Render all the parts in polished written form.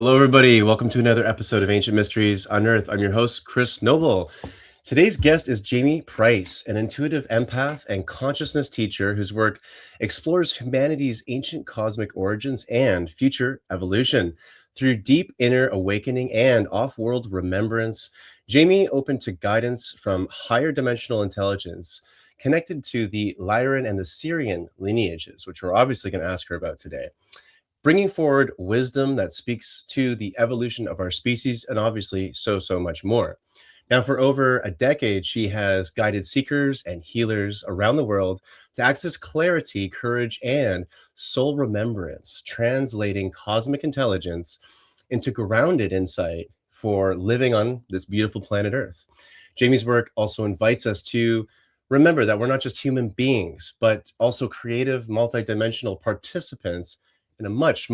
Hello, everybody. Welcome to another episode of Ancient Mysteries Unearthed. I'm your host, Chris Noble. Today's guest is Jamye Price, an intuitive empath and consciousness teacher whose work explores humanity's ancient cosmic origins and future evolution. Through deep inner awakening and off-world remembrance, Jamye opened to guidance from higher dimensional intelligence connected to the Lyron and the Syrian lineages, which we're obviously going to ask her about today, bringing forward wisdom that speaks to the evolution of our species and obviously so much more. Now, for over a decade, she has guided seekers and healers around the world to access clarity, courage, and soul remembrance, translating cosmic intelligence into grounded insight for living on this beautiful planet Earth. Jamie's work also invites us to remember that we're not just human beings, but also creative, multidimensional participants in a much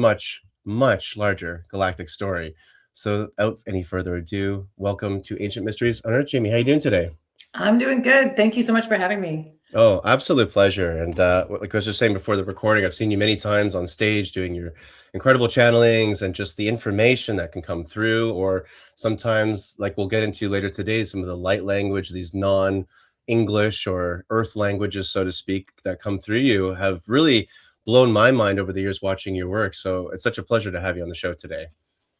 larger galactic story. So without any further ado, welcome to Ancient Mysteries Unearthed. Jamye, how are you doing today? I'm doing good. Thank you so much for having me. Oh, absolute pleasure. And like I was just saying before the recording, I've seen you many times on stage doing your incredible channelings and just the information that can come through, or sometimes, like we'll get into later today, some of the light language, these non-English or earth languages, so to speak, that come through you have really blown my mind over the years watching your work. So it's such a pleasure to have you on the show today.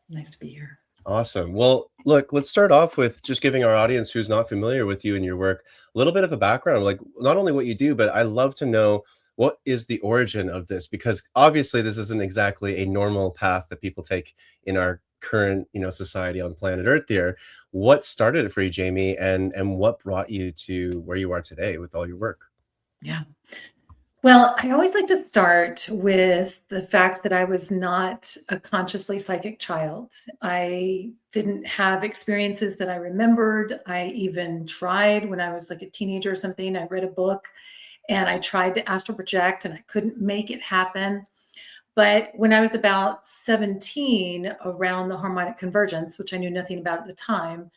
Nice to be here. Awesome. Well, look, let's start off with just giving our audience who's not familiar with you and your work a little bit of a background, like not only what you do, but I love to know what is the origin of this, because obviously this isn't exactly a normal path that people take in our current, society on planet Earth here. What started it for you, Jamye, and what brought you to where you are today with all your work? Yeah. Well, I always like to start with the fact that I was not a consciously psychic child. I didn't have experiences that I remembered. I even tried when I was like a teenager or something. I read a book and I tried to astral project and I couldn't make it happen. But when I was about 17, around the harmonic convergence, which I knew nothing about at the time,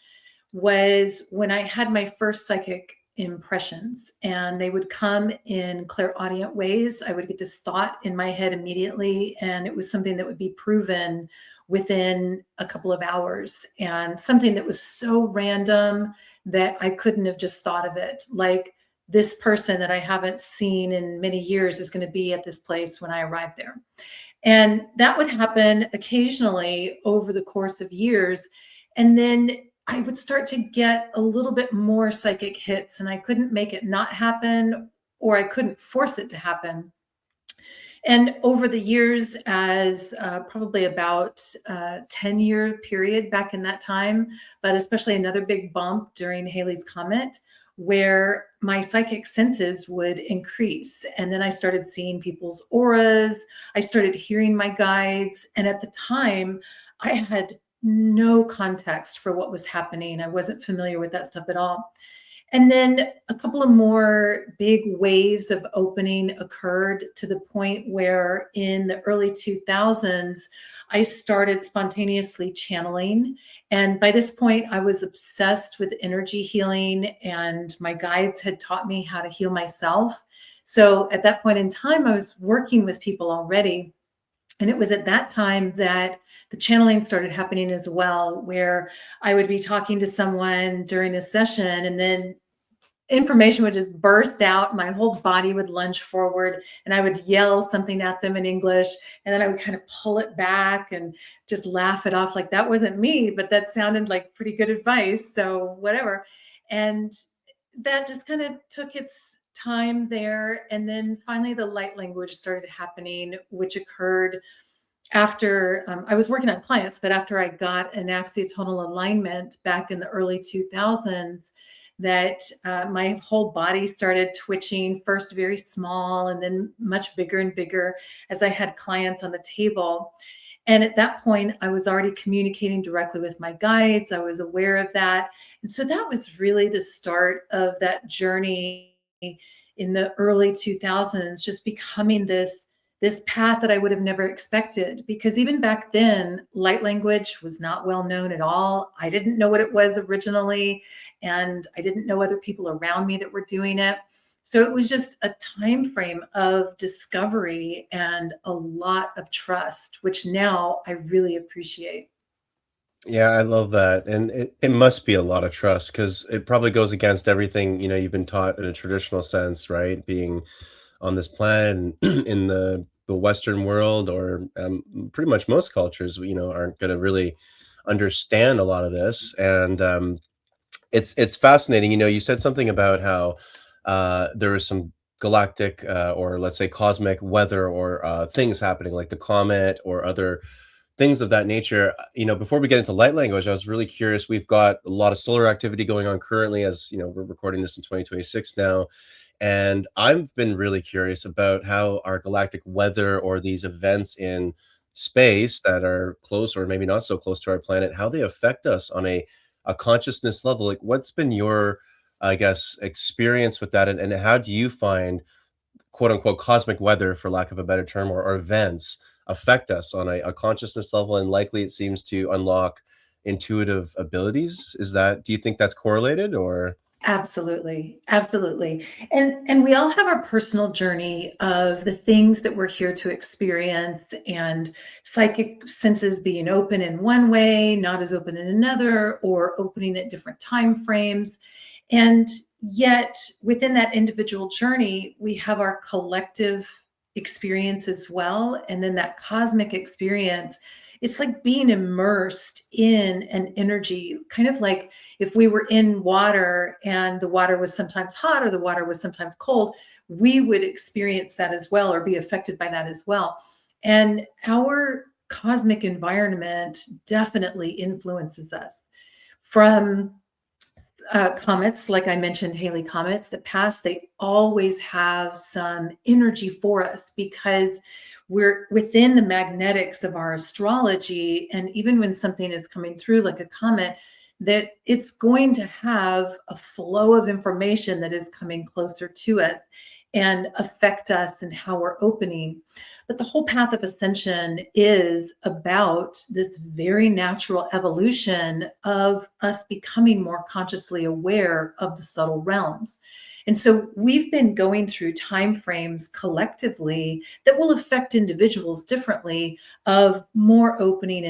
was when I had my first psychic impressions, and they would come in clairaudient ways. I would get this thought in my head immediately, and it was something that would be proven within a couple of hours, and something that was so random that I couldn't have just thought of it. Like, this person that I haven't seen in many years is going to be at this place when I arrive there. And that would happen occasionally over the course of years. And then I would start to get a little bit more psychic hits, and I couldn't make it not happen, or I couldn't force it to happen. And over the years, as probably about 10-year period back in that time, but especially another big bump during Halley's Comet, where my psychic senses would increase. And then I started seeing people's auras. I started hearing my guides. And at the time, I had no context for what was happening. I wasn't familiar with that stuff at all. And then a couple of more big waves of opening occurred to the point where in the early 2000s, I started spontaneously channeling. And by this point, I was obsessed with energy healing, and my guides had taught me how to heal myself. So at that point in time, I was working with people already. And it was at that time that the channeling started happening as well, where I would be talking to someone during a session, and then information would just burst out. My whole body would lunge forward, and I would yell something at them in English. And then I would kind of pull it back and just laugh it off like that wasn't me, but that sounded like pretty good advice. So whatever. And that just kind of took its time there. And then finally, the light language started happening, which occurred after I was working on clients, but after I got an axiotonal alignment back in the early 2000s, that my whole body started twitching, first very small and then much bigger and bigger as I had clients on the table. And at that point, I was already communicating directly with my guides. I was aware of that. And so that was really the start of that journey in the early 2000s, just becoming this path that I would have never expected. Because even back then, light language was not well known at all. I didn't know what it was originally, and I didn't know other people around me that were doing it. So it was just a time frame of discovery and a lot of trust, which now I really appreciate. Yeah, I love that, and it must be a lot of trust because it probably goes against everything, you've been taught in a traditional sense, right? Being on this planet and in the Western world or, pretty much most cultures, aren't gonna really understand a lot of this, and, it's fascinating, you said something about how, there is some galactic, or let's say cosmic weather or, things happening like the comet or other things of that nature. Before we get into light language, I was really curious. We've got a lot of solar activity going on currently as, we're recording this in 2026 now. And I've been really curious about how our galactic weather or these events in space that are close or maybe not so close to our planet, how they affect us on a consciousness level. Like, what's been your, I guess, experience with that? And how do you find quote unquote cosmic weather, for lack of a better term, or events affect us on a consciousness level? And likely it seems to unlock intuitive abilities. Do you think that's correlated or? Absolutely, absolutely. And we all have our personal journey of the things that we're here to experience and psychic senses being open in one way, not as open in another, or opening at different time frames. And yet within that individual journey, we have our collective experience as well. And then that cosmic experience, it's like being immersed in an energy, kind of like if we were in water and the water was sometimes hot or the water was sometimes cold, we would experience that as well or be affected by that as well. And our cosmic environment definitely influences us from comets, like I mentioned, Haley comets that pass, they always have some energy for us because we're within the magnetics of our astrology. And even when something is coming through, like a comet, that it's going to have a flow of information that is coming closer to us and affect us and how we're opening. But the whole path of ascension is about this very natural evolution of us becoming more consciously aware of the subtle realms. And so we've been going through time frames collectively that will affect individuals differently of more opening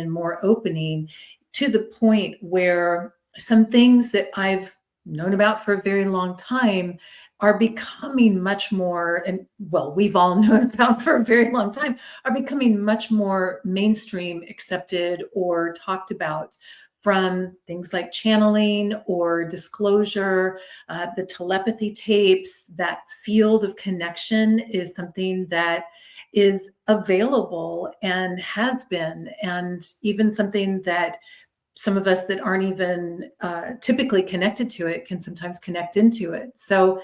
to the point where some things that I've known about for a very long time are becoming much more, and well, we've all known about for a very long time, are becoming much more mainstream accepted or talked about, from things like channeling or disclosure, the telepathy tapes. That field of connection is something that is available and has been, and even something that some of us that aren't even typically connected to it can sometimes connect into it. So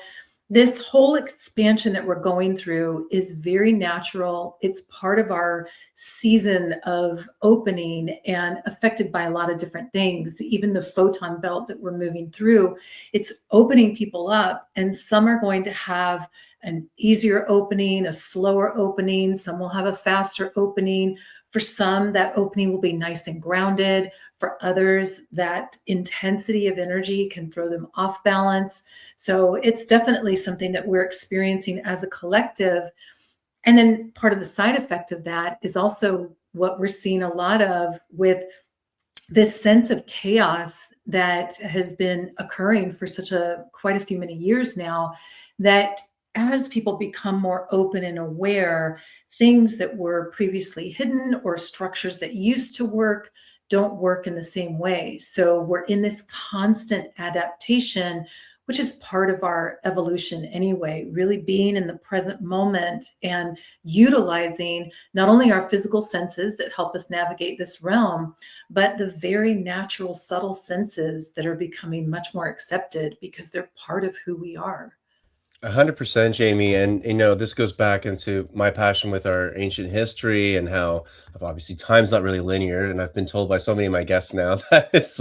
this whole expansion that we're going through is very natural. It's part of our season of opening and affected by a lot of different things. Even the photon belt that we're moving through, it's opening people up, and some are going to have an easier opening, a slower opening. Some will have a faster opening. For some, that opening will be nice and grounded. For others, that intensity of energy can throw them off balance. So it's definitely something that we're experiencing as a collective. And then part of the side effect of that is also what we're seeing a lot of with this sense of chaos that has been occurring for such a quite a few many years now, that as people become more open and aware, things that were previously hidden or structures that used to work don't work in the same way. So we're in this constant adaptation, which is part of our evolution anyway, really being in the present moment and utilizing not only our physical senses that help us navigate this realm, but the very natural, subtle senses that are becoming much more accepted because they're part of who we are. 100%, Jamie. And this goes back into my passion with our ancient history and how obviously time's not really linear. And I've been told by so many of my guests now that it's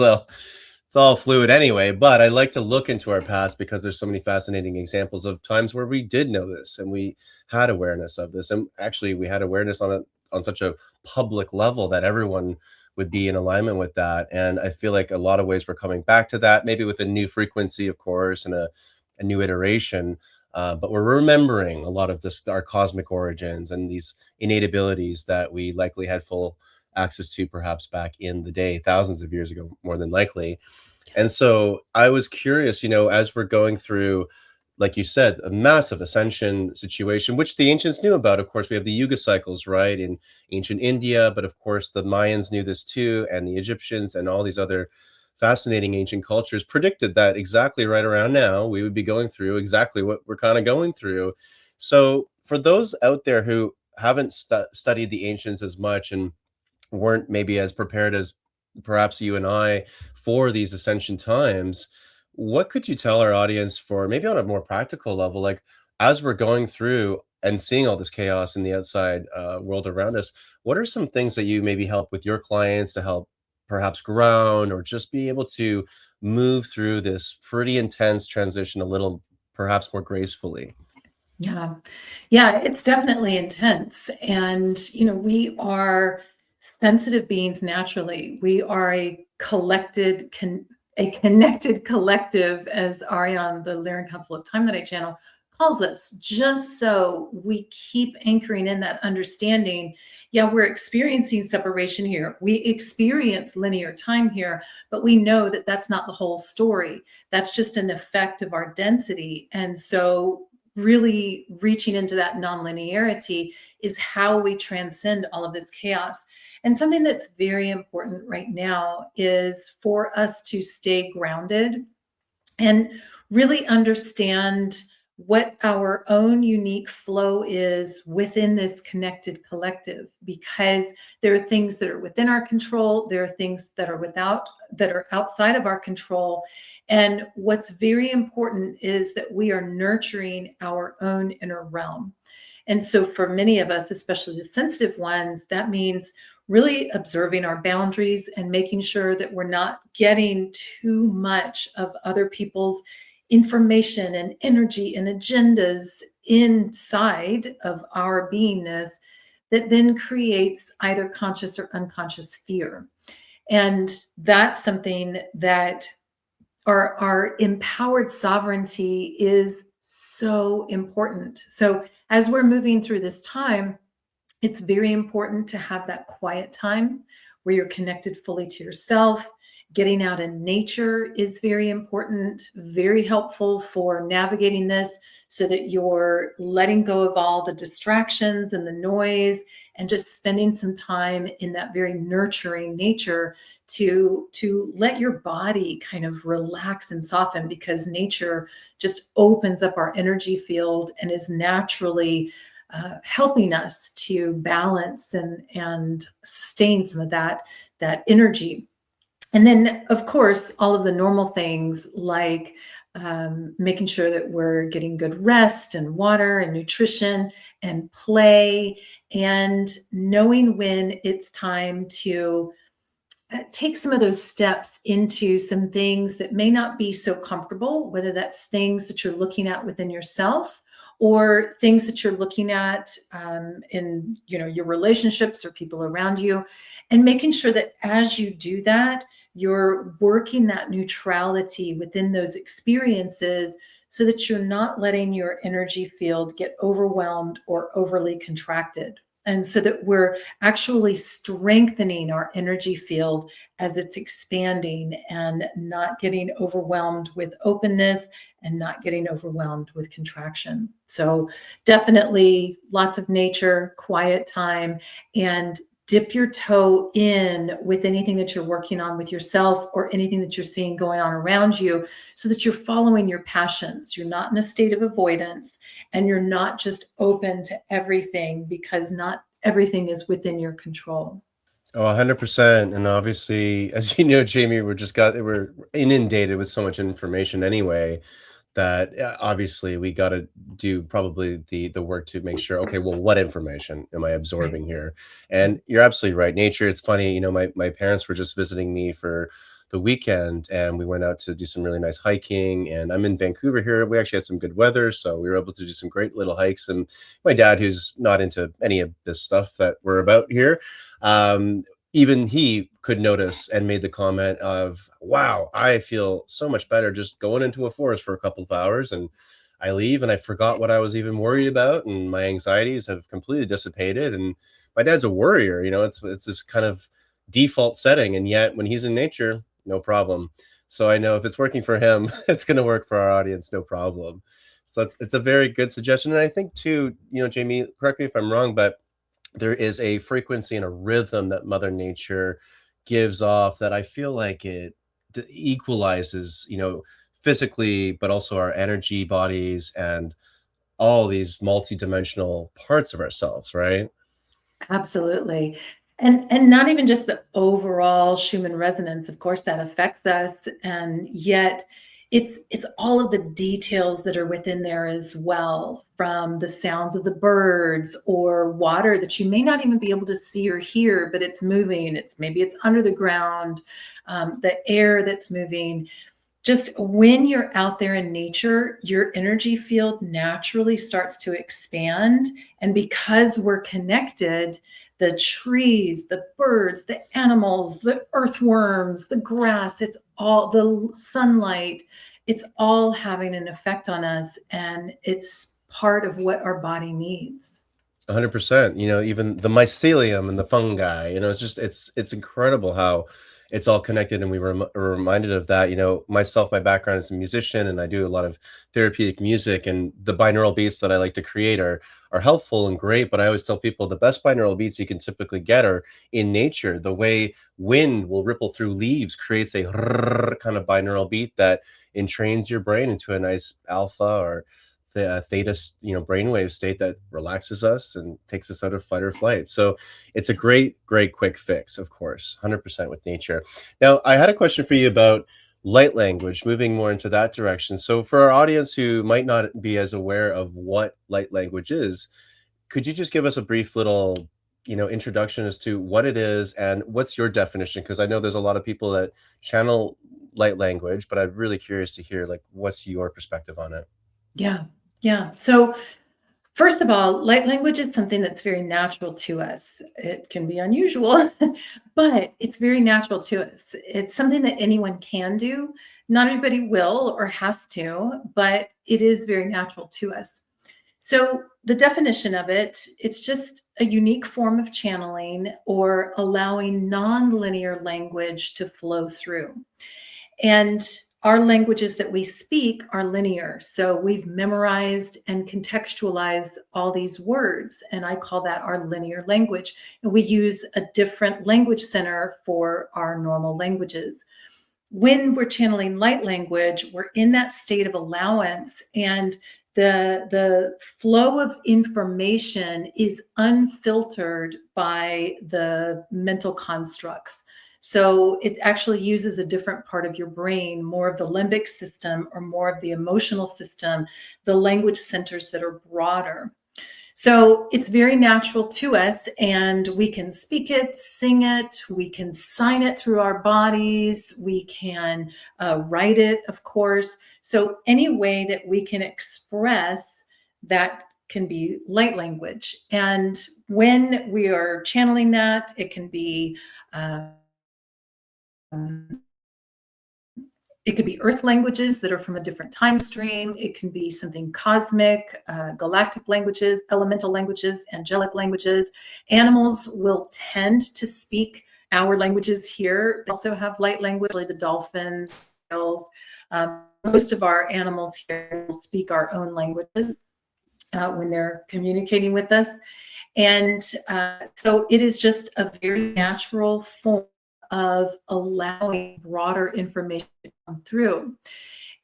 all fluid anyway. But I like to look into our past because there's so many fascinating examples of times where we did know this and we had awareness of this. And actually we had awareness on such a public level that everyone would be in alignment with that. And I feel like a lot of ways we're coming back to that, maybe with a new frequency, of course, and a new iteration. but we're remembering a lot of this, our cosmic origins and these innate abilities that we likely had full access to perhaps back in the day, thousands of years ago, more than likely. And so I was curious, as we're going through, like you said, a massive ascension situation, which the ancients knew about. Of course, we have the Yuga cycles, right, in ancient India, but of course, the Mayans knew this too, and the Egyptians and all these other fascinating ancient cultures predicted that exactly right around now we would be going through exactly what we're kind of going through. So, for those out there who haven't studied the ancients as much and weren't maybe as prepared as perhaps you and I for these ascension times, what could you tell our audience for maybe on a more practical level, like as we're going through and seeing all this chaos in the outside world around us, what are some things that you maybe help with your clients to help perhaps ground or just be able to move through this pretty intense transition a little perhaps more gracefully? Yeah. Yeah, it's definitely intense. And, we are sensitive beings naturally. We are a connected collective, as Ariane, the Lyron Council of Time that I channel, calls us, just so we keep anchoring in that understanding. Yeah, we're experiencing separation here. We experience linear time here, but we know that that's not the whole story. That's just an effect of our density. And so really reaching into that nonlinearity is how we transcend all of this chaos. And something that's very important right now is for us to stay grounded and really understand what our own unique flow is within this connected collective, because there are things that are within our control, there are things that are outside of our control. And what's very important is that we are nurturing our own inner realm. And so for many of us, especially the sensitive ones, that means really observing our boundaries and making sure that we're not getting too much of other people's information and energy and agendas inside of our beingness that then creates either conscious or unconscious fear. And that's something that our empowered sovereignty is so important. So as we're moving through this time, it's very important to have that quiet time where you're connected fully to yourself. Getting out in nature is very important, very helpful for navigating this, so that you're letting go of all the distractions and the noise and just spending some time in that very nurturing nature to let your body kind of relax and soften, because nature just opens up our energy field and is naturally helping us to balance and sustain some of that energy. And then, of course, all of the normal things like making sure that we're getting good rest and water and nutrition and play, and knowing when it's time to take some of those steps into some things that may not be so comfortable, whether that's things that you're looking at within yourself or things that you're looking at in your relationships or people around you, and making sure that as you do that, you're working that neutrality within those experiences so that you're not letting your energy field get overwhelmed or overly contracted. And so that we're actually strengthening our energy field as it's expanding and not getting overwhelmed with openness and not getting overwhelmed with contraction. So definitely lots of nature, quiet time, and dip your toe in with anything that you're working on with yourself or anything that you're seeing going on around you, so that you're following your passions. You're not in a state of avoidance, and you're not just open to everything, because not everything is within your control. Oh, 100%. And obviously, as you know, Jamie, we're inundated with so much information anyway that obviously we got to do probably the work to make sure, okay, well, what information am I Right. absorbing here? And you're absolutely right. Nature, it's funny, my parents were just visiting me for the weekend and we went out to do some really nice hiking. And I'm in Vancouver here. We actually had some good weather, so we were able to do some great little hikes. And my dad, who's not into any of this stuff that we're about here, um, even he could notice and made the comment of, wow, I feel so much better just going into a forest for a couple of hours. And I leave and I forgot what I was even worried about, and my anxieties have completely dissipated. And my dad's a worrier, it's this kind of default setting, and yet when he's in nature, no problem. So I know if it's working for him, it's going to work for our audience, no problem. So it's a very good suggestion. And I think too, Jamie, correct me if I'm wrong, but there is a frequency and a rhythm that Mother Nature gives off that I feel like it equalizes, physically, but also our energy bodies and all these multidimensional parts of ourselves, right? Absolutely. And not even just the overall Schumann resonance, of course, that affects us, and yet it's all of the details that are within there as well, from the sounds of the birds or water that you may not even be able to see or hear, but it's moving. Maybe it's under the ground, the air that's moving. Just when you're out there in nature, your energy field naturally starts to expand. And because we're connected, the trees, the birds, the animals, the earthworms, the grass, it's all the sunlight, it's all having an effect on us. And it's part of what our body needs. 100%. Even the mycelium and the fungi, it's incredible how it's all connected, and we were reminded of that. Myself, my background is a musician, and I do a lot of therapeutic music, and the binaural beats that I like to create are helpful and great. But I always tell people the best binaural beats you can typically get are in nature. The way wind will ripple through leaves creates a kind of binaural beat that entrains your brain into a nice alpha or the theta, brainwave state that relaxes us and takes us out of fight or flight. So it's a great, great quick fix, of course, 100% with nature. Now, I had a question for you about light language, moving more into that direction. So for our audience who might not be as aware of what light language is, could you just give us a brief little, introduction as to what it is and what's your definition? Because I know there's a lot of people that channel light language, but I'm really curious to hear, like, what's your perspective on it? Yeah. Yeah. So first of all, light language is something that's very natural to us. It can be unusual, but it's very natural to us. It's something that anyone can do. Not everybody will or has to, but it is very natural to us. So the definition of it, it's just a unique form of channeling or allowing nonlinear language to flow through. And our languages that we speak are linear. So we've memorized and contextualized all these words, and I call that our linear language. And we use a different language center for our normal languages. When we're channeling light language, we're in that state of allowance, and the flow of information is unfiltered by the mental constructs. So it actually uses a different part of your brain, more of the limbic system or more of the emotional system, the language centers that are broader. So it's very natural to us, and we can speak it, sing it, we can sign it through our bodies, we can write it, of course. So any way that we can express that can be light language. And when we are channeling that, it can be um, it could be earth languages that are from a different time stream. It can be something cosmic, galactic languages, elemental languages, angelic languages. Animals will tend to speak our languages here. They also have light language, like the dolphins, whales. Most of our animals here will speak our own languages when they're communicating with us. And so it is just a very natural form of allowing broader information to come through.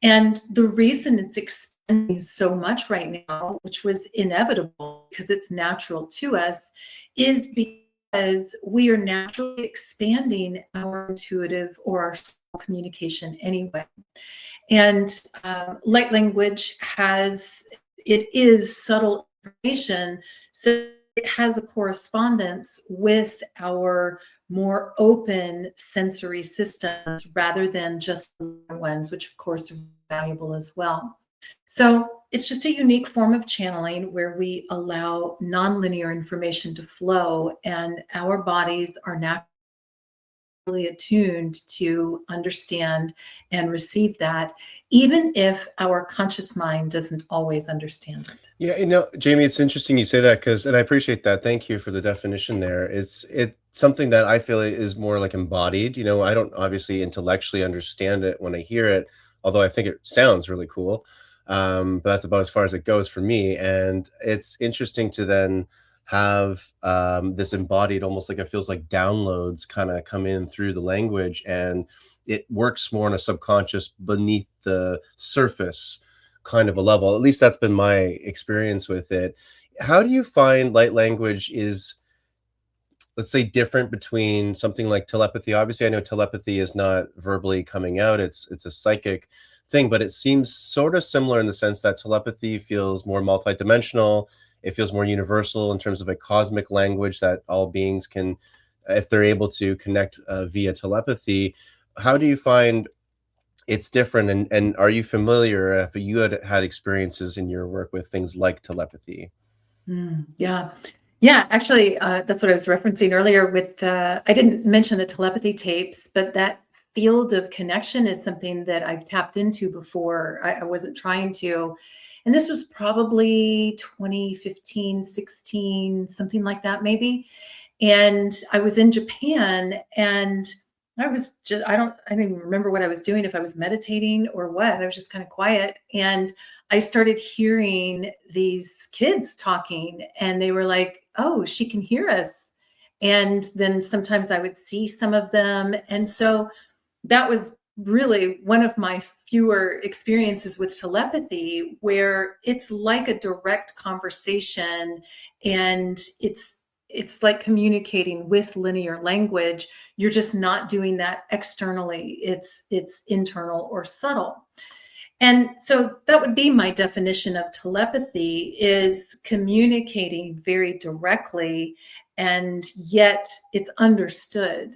And the reason it's expanding so much right now, which was inevitable because it's natural to us, is because we are naturally expanding our intuitive or our communication anyway. And light language it is subtle information. So it has a correspondence with our more open sensory systems rather than just the ones, which of course are valuable as well. So it's just a unique form of channeling where we allow nonlinear information to flow, and our bodies are naturally attuned to understand and receive that, even if our conscious mind doesn't always understand it. Yeah, Jamie, it's interesting you say that because, and I appreciate that. Thank you for the definition there. It's something that I feel is more like embodied. I don't obviously intellectually understand it when I hear it, although I think it sounds really cool. But that's about as far as it goes for me. And it's interesting to then have this embodied, almost like it feels like downloads kind of come in through the language, and it works more on a subconscious, beneath the surface kind of a level. At least that's been my experience with it. How do you find light language is, let's say, different between something like telepathy? Obviously, I know telepathy is not verbally coming out, it's a psychic thing, but it seems sort of similar in the sense that telepathy feels more multidimensional. It feels more universal in terms of a cosmic language that all beings can, if they're able to connect via telepathy. How do you find it's different, and are you familiar, if you had experiences in your work with things like telepathy? Yeah. Yeah, actually, that's what I was referencing earlier with I didn't mention the telepathy tapes, but that field of connection is something that I've tapped into before. I wasn't trying to. And this was probably 2015, 16, something like that, maybe. And I was in Japan, and I didn't even remember what I was doing, if I was meditating or what. I was just kind of quiet. And I started hearing these kids talking, and they were like, "Oh, she can hear us." And then sometimes I would see some of them. And so that was really one of my fewer experiences with telepathy, where it's like a direct conversation, and it's like communicating with linear language. You're just not doing that externally. It's internal or subtle. And so that would be my definition of telepathy, is communicating very directly, and yet it's understood.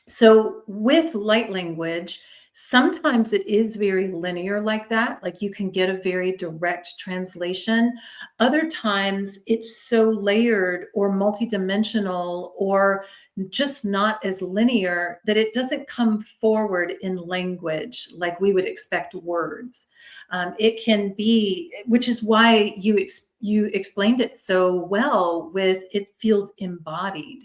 So with light language, sometimes it is very linear like that. Like you can get a very direct translation. Other times it's so layered or multidimensional or just not as linear that it doesn't come forward in language like we would expect words. It can be, which is why you explained it so well with it feels embodied,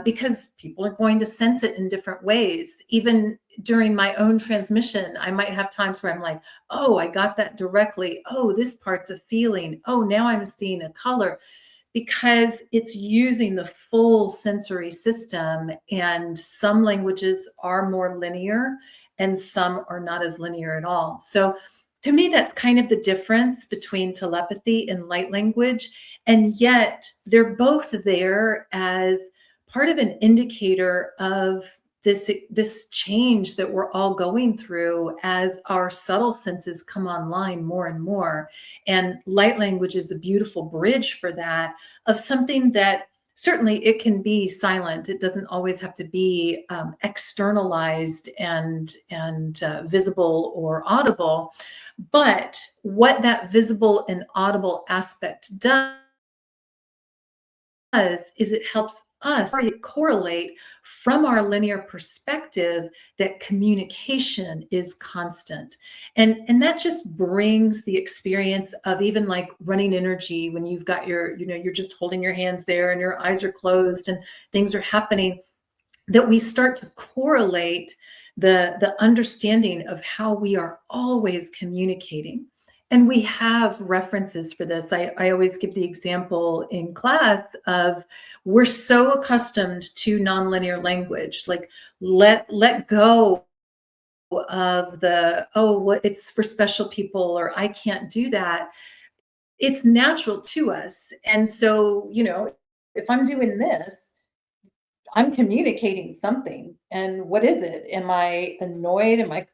because people are going to sense it in different ways. Even during my own transmission, I might have times where I'm like, oh, I got that directly. Oh, this part's a feeling. Oh, now I'm seeing a color, because it's using the full sensory system. And some languages are more linear and some are not as linear at all. So to me, that's kind of the difference between telepathy and light language. And yet they're both there as part of an indicator of this change that we're all going through as our subtle senses come online more and more. And light language is a beautiful bridge for that, of something that certainly it can be silent. It doesn't always have to be externalized and visible or audible. But what that visible and audible aspect does is it helps us correlate from our linear perspective that communication is constant. And that just brings the experience of even like running energy, when you've got you're just holding your hands there and your eyes are closed and things are happening, that we start to correlate the understanding of how we are always communicating. And we have references for this. I always give the example in class of, we're so accustomed to nonlinear language, like let go of the, oh, what, it's for special people, or I can't do that. It's natural to us. And so, if I'm doing this, I'm communicating something. And what is it? Am I annoyed? I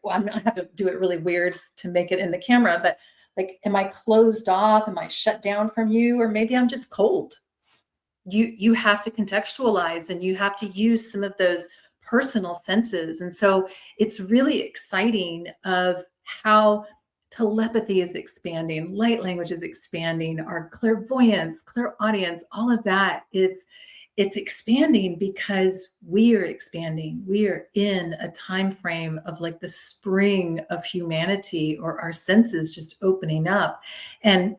have to do it really weird to make it in the camera, but like, am I closed off? Am I shut down from you? Or maybe I'm just cold. You have to contextualize, and you have to use some of those personal senses. And so it's really exciting of how telepathy is expanding, light language is expanding, our clairvoyance, clairaudience, all of that. it's expanding because we are expanding. We are in a time frame of like the spring of humanity, or our senses just opening up. And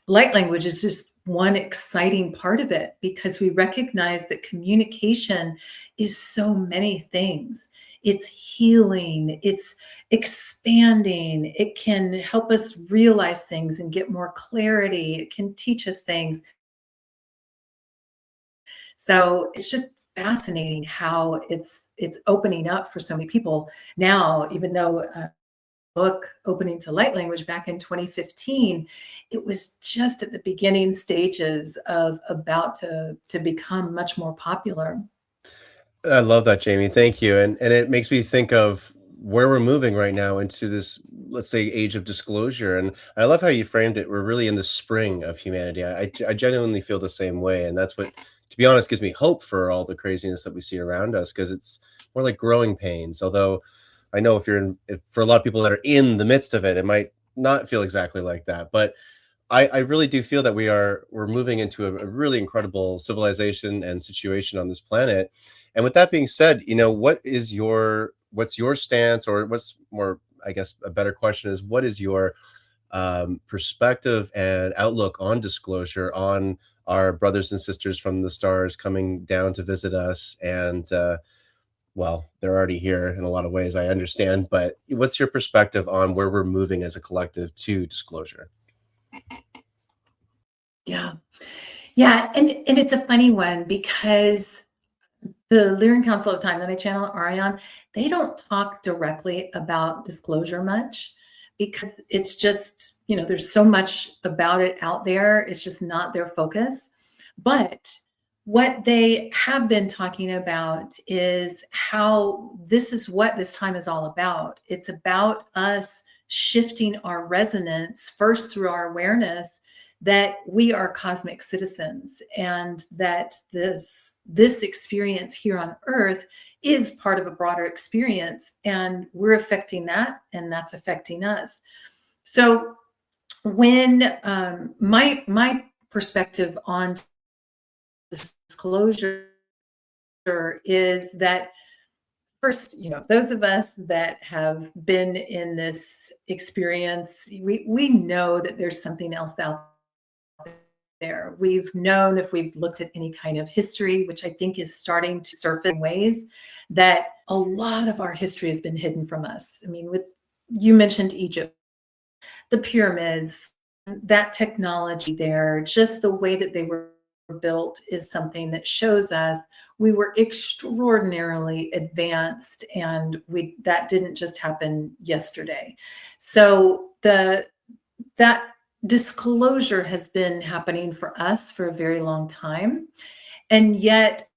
light language is just one exciting part of it, because we recognize that communication is so many things. It's healing, it's expanding, it can help us realize things and get more clarity, it can teach us things. So it's just fascinating how it's opening up for so many people now, even though book opening to light language back in 2015, it was just at the beginning stages of about to become much more popular. I love that, Jamie. Thank you. And it makes me think of where we're moving right now into this, let's say, age of disclosure. And I love how you framed it. We're really in the spring of humanity. I genuinely feel the same way. And that's what, to be honest, gives me hope for all the craziness that we see around us, because it's more like growing pains. Although I know if for a lot of people that are in the midst of it, it might not feel exactly like that. But I really do feel that we're moving into a really incredible civilization and situation on this planet. And with that being said, what's your stance, or what's more, I guess a better question is, what is your perspective and outlook on disclosure, on our brothers and sisters from the stars coming down to visit us? And well, they're already here in a lot of ways, I understand, but what's your perspective on where we're moving as a collective to disclosure? Yeah. Yeah, and it's a funny one because the Lyron Council of Time that I channel Arion, they don't talk directly about disclosure much, because it's just, there's so much about it out there. It's just not their focus. But what they have been talking about is how this is what this time is all about. It's about us shifting our resonance first through our awareness that we are cosmic citizens, and that this experience here on earth is part of a broader experience, and we're affecting that, and that's affecting us. So when my perspective on disclosure is that, first, those of us that have been in this experience, we know that there's something else out there. We've known, if we've looked at any kind of history, which I think is starting to surface in ways, that a lot of our history has been hidden from us. I mean, you mentioned Egypt, the pyramids, that technology there, just the way that they were built is something that shows us we were extraordinarily advanced, and that didn't just happen yesterday. So that disclosure has been happening for us for a very long time. And yet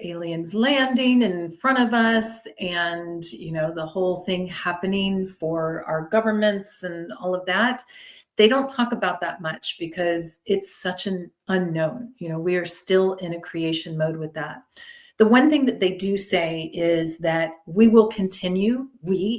aliens landing in front of us, and the whole thing happening for our governments and all of that, they don't talk about that much because it's such an unknown. We are still in a creation mode with that. The one thing that they do say is that we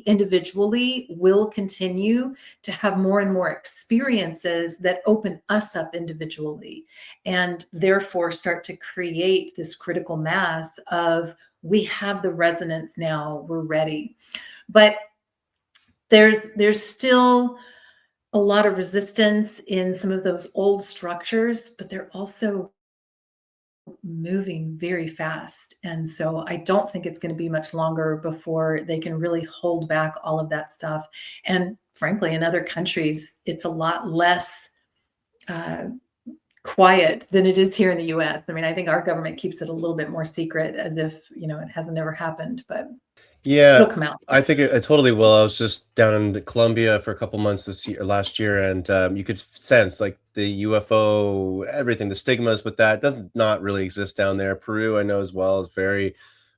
individually will continue to have more and more experiences that open us up individually, and therefore start to create this critical mass of, we have the resonance now, we're ready. But there's still a lot of resistance in some of those old structures, but they're also moving very fast. And so I don't think it's going to be much longer before they can really hold back all of that stuff. And frankly, in other countries, it's a lot less uh, quiet than it is here in the US. I mean, I think our government keeps it a little bit more secret, as if, it hasn't ever happened, but Yeah, it'll come out. I think it totally will. I was just down in Colombia for a couple months last year, and you could sense like the UFO, everything, the stigmas with that does not really exist down there. Peru, I know as well, is very,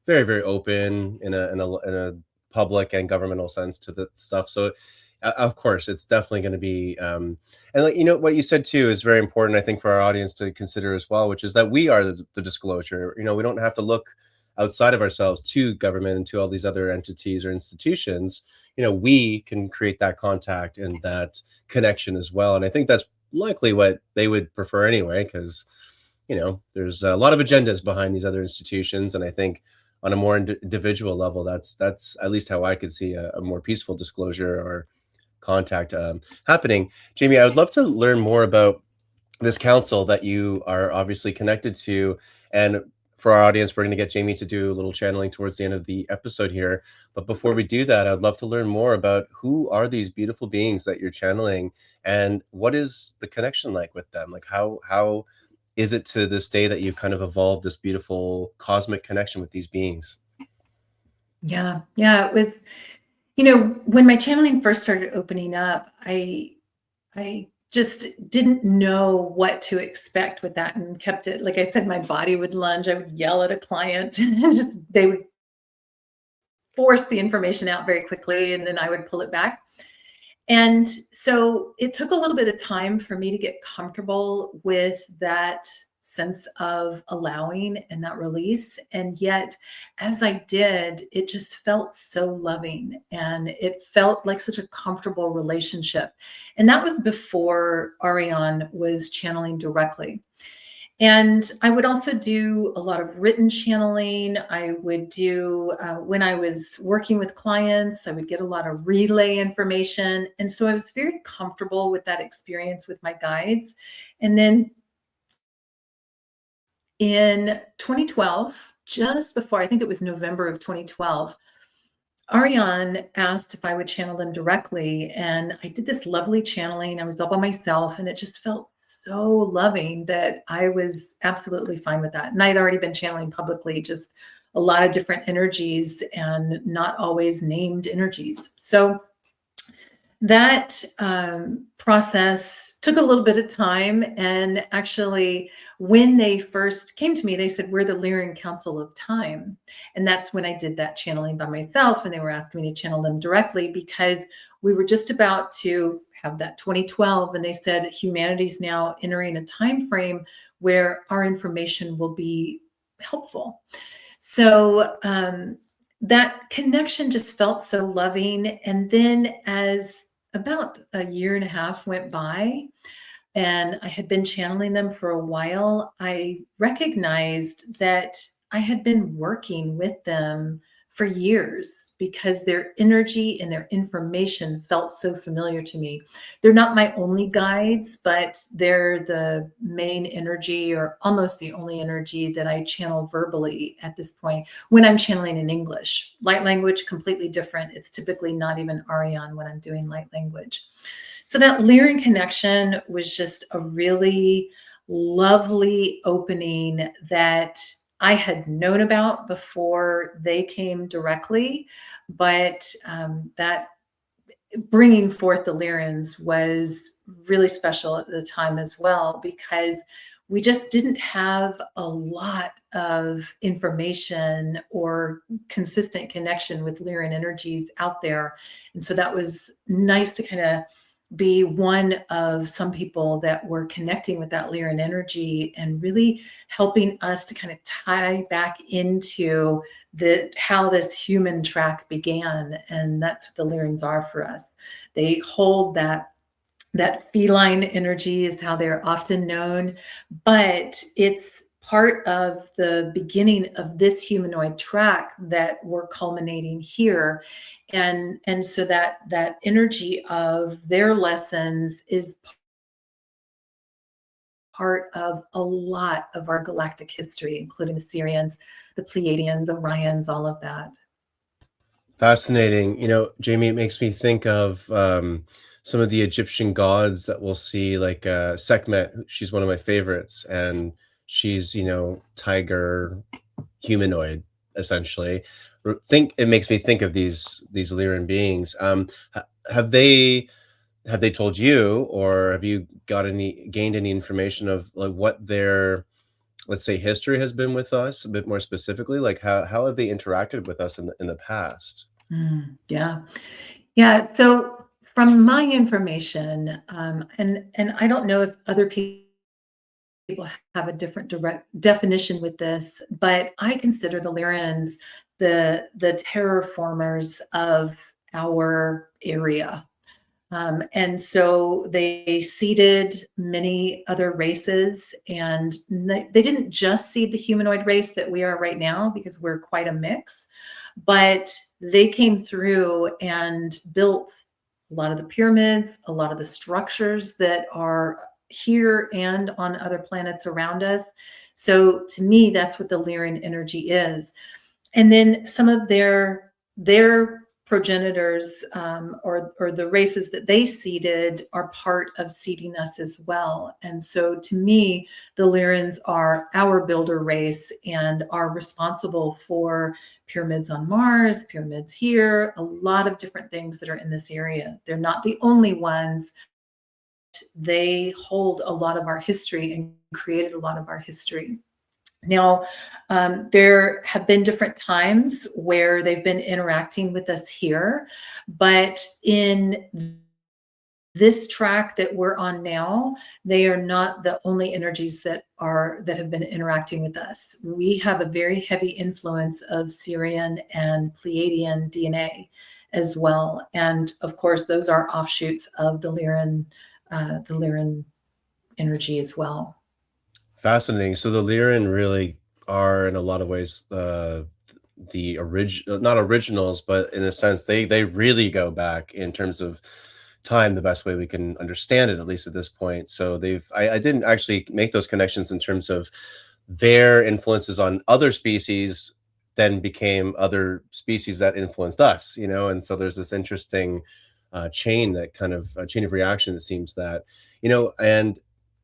very, very open in a public and governmental sense to the stuff. So, of course, it's definitely going to be. And like what you said too is very important, I think, for our audience to consider as well, which is that we are the disclosure. We don't have to look outside of ourselves to government and to all these other entities or institutions. We can create that contact and that connection as well. And I think that's likely what they would prefer anyway, because there's a lot of agendas behind these other institutions, and I think on a more individual level, that's at least how I could see a more peaceful disclosure or contact happening. Jamie, I would love to learn more about this council that you are obviously connected to. And for our audience, we're going to get Jamie to do a little channeling towards the end of the episode here. But before we do that, I'd love to learn more about who are these beautiful beings that you're channeling, and what is the connection like with them? Like how is it to this day that you've kind of evolved this beautiful cosmic connection with these beings? Yeah. Yeah. It was, when my channeling first started opening up, I just didn't know what to expect with that and kept it. Like I said, my body would lunge. I would yell at a client and just they would force the information out very quickly, and then I would pull it back. And so it took a little bit of time for me to get comfortable with that sense of allowing and that release. And yet, as I did, it just felt so loving and it felt like such a comfortable relationship. And that was before Ariane was channeling directly. And I would also do a lot of written channeling. I would do, when I was working with clients, I would get a lot of relay information. And so I was very comfortable with that experience with my guides. And then in 2012, just before, I think it was November of 2012, Ariane asked if I would channel them directly. And I did this lovely channeling. I was all by myself, and it just felt so loving that I was absolutely fine with that. And I'd already been channeling publicly, just a lot of different energies and not always named energies. So that process took a little bit of time. And actually, when they first came to me, they said, "We're the Lyron Council of Time." And that's when I did that channeling by myself. And they were asking me to channel them directly because we were just about to have that 2012. And they said, humanity's now entering a time frame where our information will be helpful. So that connection just felt so loving. And then as about a year and a half went by, and I had been channeling them for a while, I recognized that I had been working with them for years because their energy and their information felt so familiar to me. They're not my only guides, but they're the main energy, or almost the only energy, that I channel verbally at this point when I'm channeling in English. Light language, completely different. It's typically not even Ariane when I'm doing light language. So that Lyron connection was just a really lovely opening that I had known about before they came directly, but that bringing forth the Lyrons was really special at the time as well, because we just didn't have a lot of information or consistent connection with Lyron energies out there. And so that was nice to kind of be one of some people that were connecting with that Lyron energy and really helping us to kind of tie back into how this human track began. And that's what the Lyrons are for us. They hold that feline energy, is how they're often known, but it's part of the beginning of this humanoid track that we're culminating here. And so that energy of their lessons is part of a lot of our galactic history, including the Sirians, the Pleiadians, Orions, all of that. Fascinating. Jamie, it makes me think of some of the Egyptian gods that we'll see, like Sekhmet. She's one of my favorites, and she's tiger humanoid essentially. Think it makes me think of these Lyran beings. Have they told you, or have you gained any information of like what their, let's say, history has been with us a bit more specifically? Like how have they interacted with us in the past? Yeah. Yeah. So from my information, and I don't know if other people have a different direct definition with this, but I consider the Lyrans the terraformers of our area. And so they seeded many other races, and they didn't just seed the humanoid race that we are right now, because we're quite a mix, but they came through and built a lot of the pyramids, a lot of the structures that are here and on other planets around us. So to me, that's what the Lyran energy is. And then some of their progenitors, or the races that they seeded, are part of seeding us as well. And so to me, the Lyrans are our builder race and are responsible for pyramids on Mars, pyramids here, a lot of different things that are in this area. They're not the only ones. They hold a lot of our history and created a lot of our history. Now, there have been different times where they've been interacting with us here, but in this track that we're on now, they are not the only energies that have been interacting with us. We have a very heavy influence of Syrian and Pleiadian DNA as well, and of course, those are offshoots of the Lyran energy as well. Fascinating. So the Lyran really are in a lot of ways the original, not originals, but in a sense they really go back in terms of time the best way we can understand it, at least at this point. So I didn't actually make those connections in terms of their influences on other species then became other species that influenced us, and so there's this interesting chain, that kind of chain of reaction, it seems that, and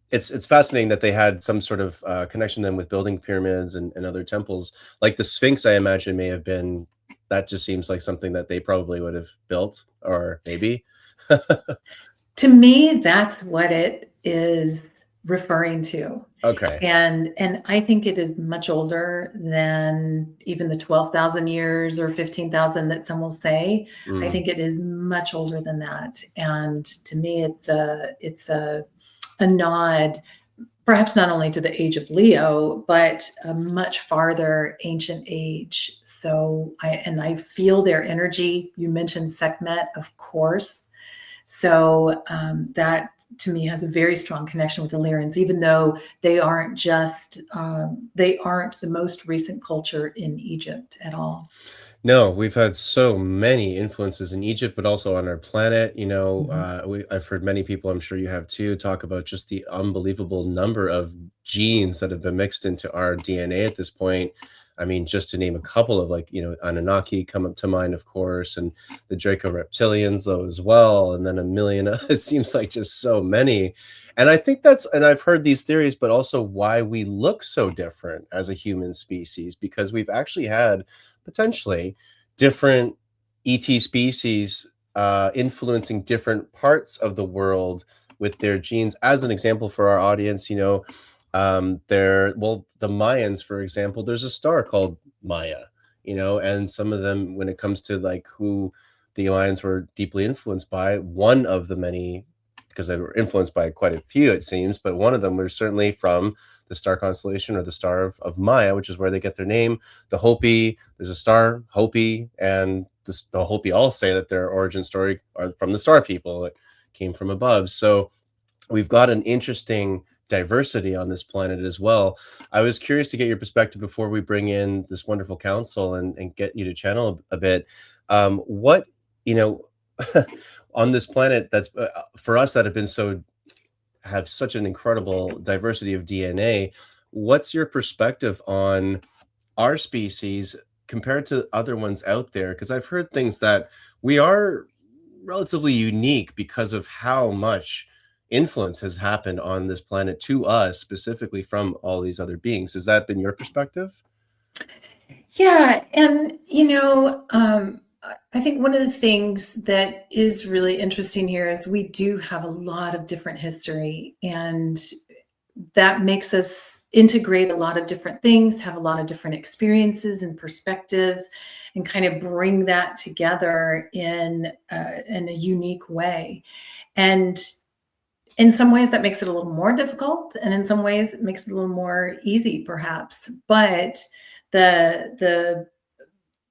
it's fascinating that they had some sort of connection then with building pyramids and other temples. Like the Sphinx, I imagine may have been, that just seems like something that they probably would have built, or maybe. To me, that's what it is referring to. Okay. And I think it is much older than even the 12,000 years or 15,000 that some will say. I Mm. think it is much older than that. And to me, it's a nod, perhaps not only to the age of Leo, but a much farther ancient age. So I feel their energy. You mentioned Sekhmet, of course. So that to me has a very strong connection with the Lyrans, even though they aren't the most recent culture in Egypt at all. No, we've had so many influences in Egypt, but also on our planet. Mhm. I've heard many people, I'm sure you have too, talk about just the unbelievable number of genes that have been mixed into our DNA at this point. I mean, just to name a couple of, like, Anunnaki come up to mind, of course, and the Draco reptilians, though, as well, and then a million. It seems like just so many. And I think and I've heard these theories, but also why we look so different as a human species, because we've actually had potentially different ET species influencing different parts of the world with their genes. As an example for our audience, the Mayans, for example, there's a star called Maya, and some of them, when it comes to like who the Mayans were deeply influenced by, one of the many, because they were influenced by quite a few, it seems, but one of them was certainly from the star constellation, or the star of Maya, which is where they get their name. The Hopi, there's a star, Hopi, and the Hopi all say that their origin story are from the star people that came from above. So we've got an interesting diversity on this planet as well. I was curious to get your perspective before we bring in this wonderful council and get you to channel a bit. What, you know, on this planet that's for us that have such an incredible diversity of DNA, what's your perspective on our species compared to other ones out there? Because I've heard things that we are relatively unique because of how much influence has happened on this planet to us, specifically from all these other beings. Has that been your perspective? Yeah, and I think one of the things that is really interesting here is we do have a lot of different history, and that makes us integrate a lot of different things, have a lot of different experiences and perspectives, and kind of bring that together in a unique way. And in some ways, that makes it a little more difficult, and in some ways, it makes it a little more easy, perhaps. But the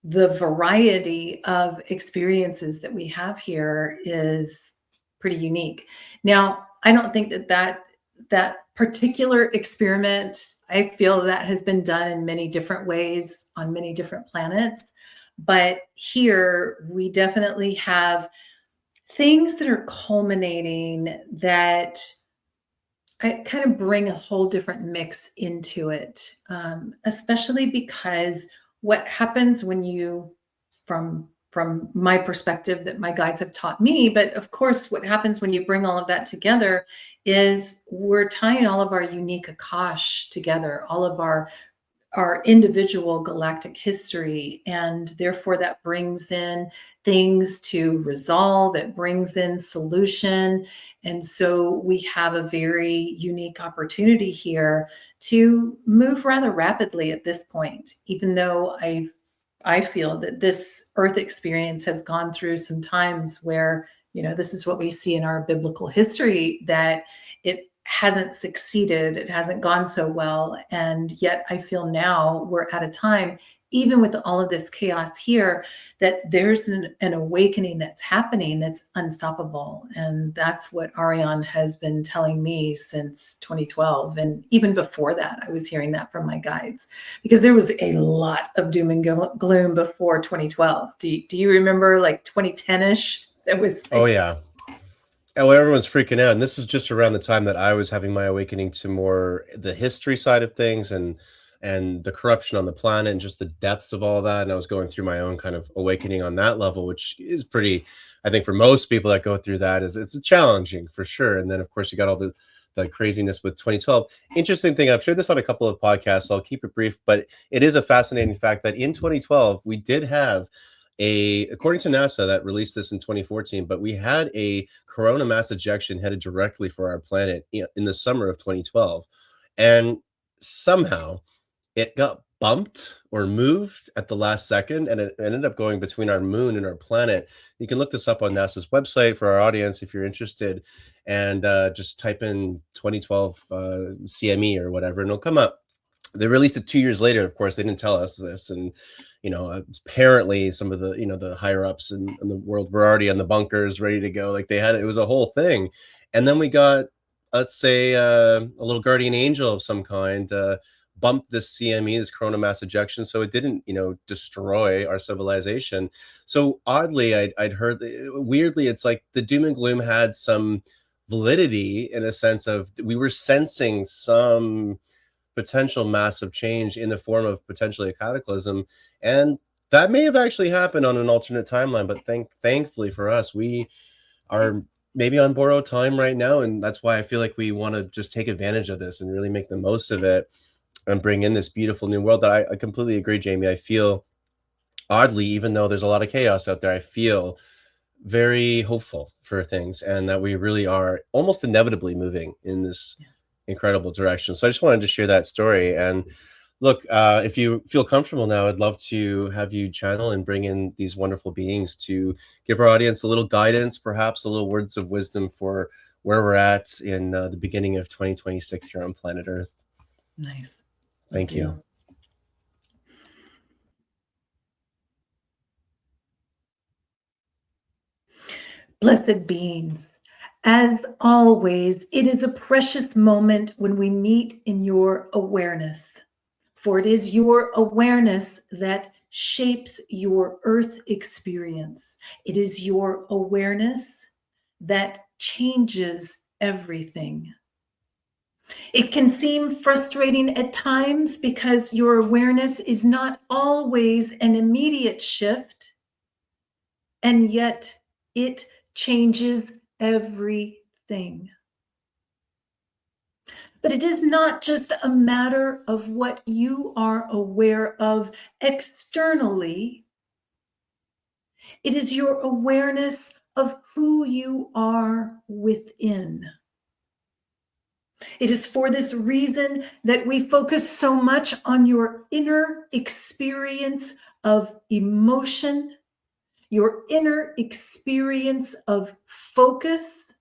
the variety of experiences that we have here is pretty unique. Now, I don't think that particular experiment, I feel that has been done in many different ways on many different planets. But here we definitely have things that are culminating that I kind of bring a whole different mix into it, especially because what happens when you, from my perspective that my guides have taught me, but of course, what happens when you bring all of that together is we're tying all of our unique akash together, all of our individual galactic history. And therefore, that brings in things to resolve, it brings in solution. And so we have a very unique opportunity here to move rather rapidly at this point, even though I feel that this earth experience has gone through some times where, this is what we see in our biblical history, that it hasn't succeeded, it hasn't gone so well. And yet I feel now we're at a time, even with all of this chaos here, that there's an awakening that's happening that's unstoppable. And that's what Ariane has been telling me since 2012. And even before that, I was hearing that from my guides, because there was a lot of doom and gloom before 2012. Do you remember like 2010-ish? That was Oh, like, yeah. Oh, everyone's freaking out, and this is just around the time that I was having my awakening to more the history side of things and the corruption on the planet and just the depths of all that, and I was going through my own kind of awakening on that level, which is pretty, I think for most people that go through that is it's challenging for sure, and then, of course, you got all the craziness with 2012. Interesting thing, I've shared this on a couple of podcasts, so I'll keep it brief, but it is a fascinating fact that in 2012, we did have according to NASA that released this in 2014, but we had a corona mass ejection headed directly for our planet in the summer of 2012. And somehow it got bumped or moved at the last second, and it ended up going between our moon and our planet. You can look this up on NASA's website for our audience if you're interested, and just type in 2012 CME or whatever, and it'll come up. They released it 2 years later. Of course, they didn't tell us this, and apparently some of the the higher ups in the world were already in the bunkers, ready to go. Like they had it was a whole thing, and then we got, let's say, a little guardian angel of some kind bumped this CME, this corona mass ejection, so it didn't destroy our civilization. So oddly, I'd heard weirdly, it's like the doom and gloom had some validity in a sense of we were sensing some potential massive change in the form of potentially a cataclysm. And that may have actually happened on an alternate timeline, but thankfully for us, we are maybe on borrowed time right now. And that's why I feel like we want to just take advantage of this and really make the most of it and bring in this beautiful new world that I completely agree, Jamie. I feel oddly, even though there's a lot of chaos out there, I feel very hopeful for things and that we really are almost inevitably moving in this incredible direction. So I just wanted to share that story. And look, if you feel comfortable now, I'd love to have you channel and bring in these wonderful beings to give our audience a little guidance, perhaps a little words of wisdom for where we're at in the beginning of 2026 here on planet Earth. nice. Thank you. Blessed beings, as always, it is a precious moment when we meet in your awareness, for it is your awareness that shapes your earth experience. It is your awareness that changes everything. It can seem frustrating at times because your awareness is not always an immediate shift, and yet it changes everything. But it is not just a matter of what you are aware of externally. It is your awareness of who you are within. It is for this reason that we focus so much on your inner experience of emotion, your inner experience of focus,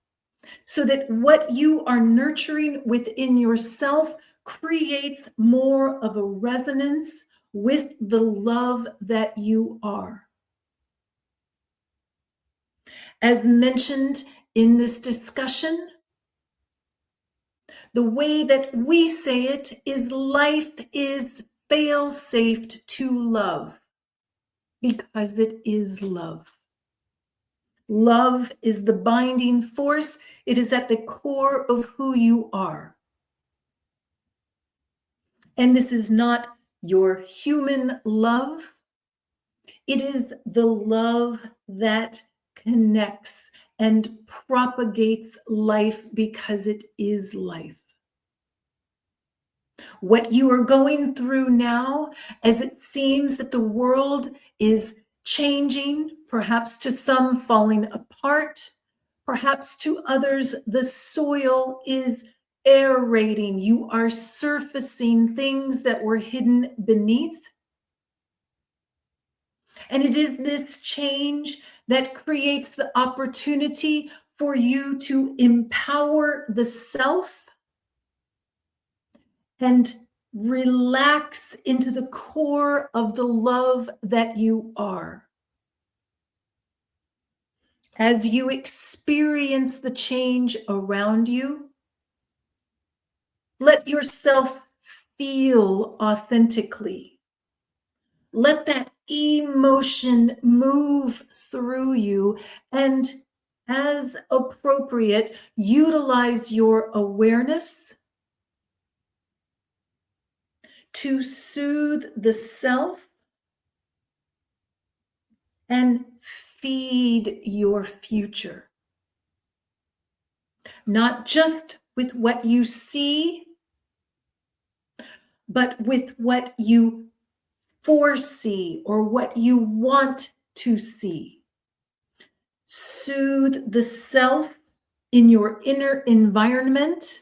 so that what you are nurturing within yourself creates more of a resonance with the love that you are. As mentioned in this discussion, the way that we say it is life is fail-safe to love because it is love. Love is the binding force. It is at the core of who you are. And this is not your human love. It is the love that connects and propagates life because it is life. What you are going through now, as it seems that the world is changing, perhaps to some falling apart, perhaps to others the soil is aerating. You are surfacing things that were hidden beneath. And it is this change that creates the opportunity for you to empower the self and relax into the core of the love that you are. As you experience the change around you, let yourself feel authentically. Let that emotion move through you, and as appropriate, utilize your awareness to soothe the self and feed your future. Not just with what you see, but with what you foresee or what you want to see. Soothe the self in your inner environment,